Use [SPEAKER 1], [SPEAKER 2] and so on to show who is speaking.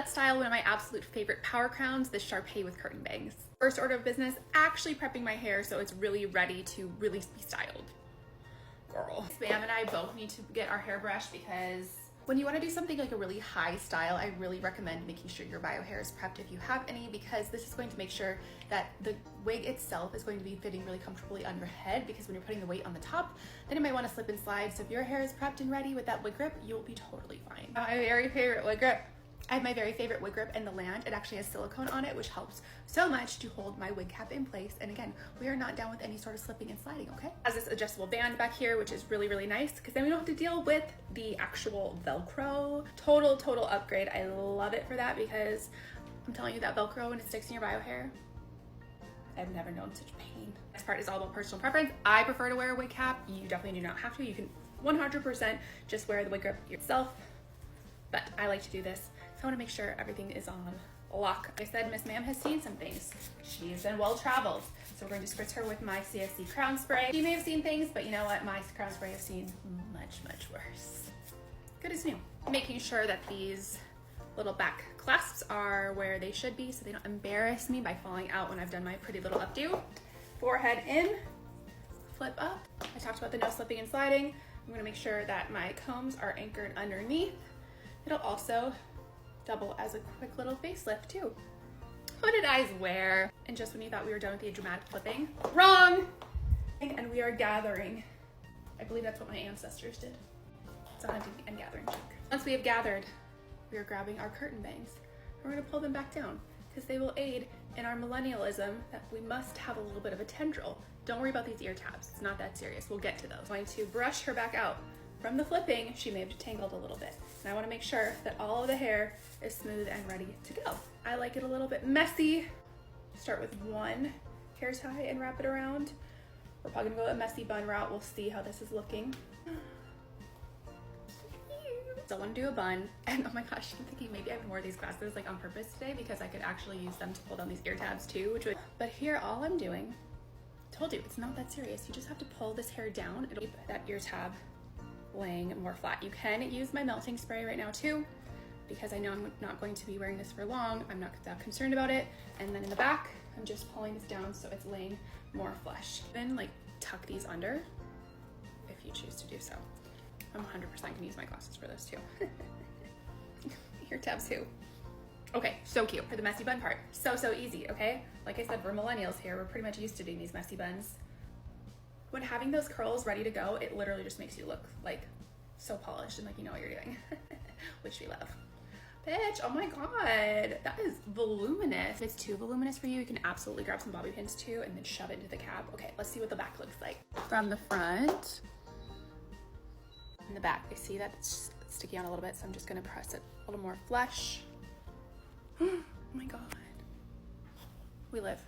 [SPEAKER 1] Style one of my absolute favorite power crowns, the Sharpay with curtain bangs. First order of business, actually prepping my hair so it's really ready to really be styled. Girl. Spam and I both need to get our hair brushed because when you want to do something like a really high style, I really recommend making sure your bio hair is prepped if you have any, because this is going to make sure that the wig itself is going to be fitting really comfortably on your head, because when you're putting the weight on the top, then it might want to slip and slide. So if your hair is prepped and ready with that wig grip, you'll be totally fine. My very favorite wig grip. I have my very favorite wig grip in the land. It actually has silicone on it, which helps so much to hold my wig cap in place. And again, we are not down with any sort of slipping and sliding, okay? Has this adjustable band back here, which is really, really nice, because then we don't have to deal with the actual Velcro. Total upgrade. I love it for that, because I'm telling you, that Velcro, when it sticks in your bio hair, I've never known such pain. This part is all about personal preference. I prefer to wear a wig cap. You definitely do not have to. You can 100% just wear the wig grip yourself, but I like to do this. So I want to make sure everything is on lock. Like I said, Miss Ma'am has seen some things. She's been well traveled. So we're going to spritz her with my CSC Crown Spray. You may have seen things, but you know what? My Crown Spray has seen much worse. Good as new. Making sure that these little back clasps are where they should be so they don't embarrass me by falling out when I've done my pretty little updo. Forehead in, flip up. I talked about the no slipping and sliding. I'm gonna make sure that my combs are anchored underneath. It'll also double as a quick little facelift too. Hooded eyes wear. And just when you thought we were done with the dramatic flipping, wrong! And we are gathering. I believe that's what my ancestors did. It's a hunting and gathering trick. Once we have gathered, we are grabbing our curtain bangs. We're gonna pull them back down because they will aid in our millennialism that we must have a little bit of a tendril. Don't worry about these ear tabs. It's not that serious. We'll get to those. I'm going to brush her back out. From the flipping, she may have detangled a little bit. And I wanna make sure that all of the hair is smooth and ready to go. I like it a little bit messy. Start with one hair tie and wrap it around. We're probably gonna go a messy bun route. We'll see how this is looking. Still wanna do a bun. And oh my gosh, I'm thinking maybe I wore these glasses like on purpose today because I could actually use them to pull down these ear tabs too, which would, but here all I'm doing, told you, it's not that serious. You just have to pull this hair down. It'll keep that ear tab laying more flat. You can use my melting spray right now too, because I know I'm not going to be wearing this for long. I'm not that concerned about it. And then in the back, I'm just pulling this down so it's laying more flush. Then like tuck these under if you choose to do so. I'm 100% gonna use my glasses for this too. Ear tabs too. Okay, so cute. For the messy bun part, so easy, okay? Like I said, we're millennials here. We're pretty much used to doing these messy buns. When having those curls ready to go, it literally just makes you look like so polished and like you know what you're doing, which we love. Bitch, oh my God, that is voluminous. If it's too voluminous for you, you can absolutely grab some bobby pins too and then shove it into the cap. Okay, let's see what the back looks like. From the front and the back, I see that it's sticking out a little bit, so I'm just gonna press it a little more flush. Oh my God, we live.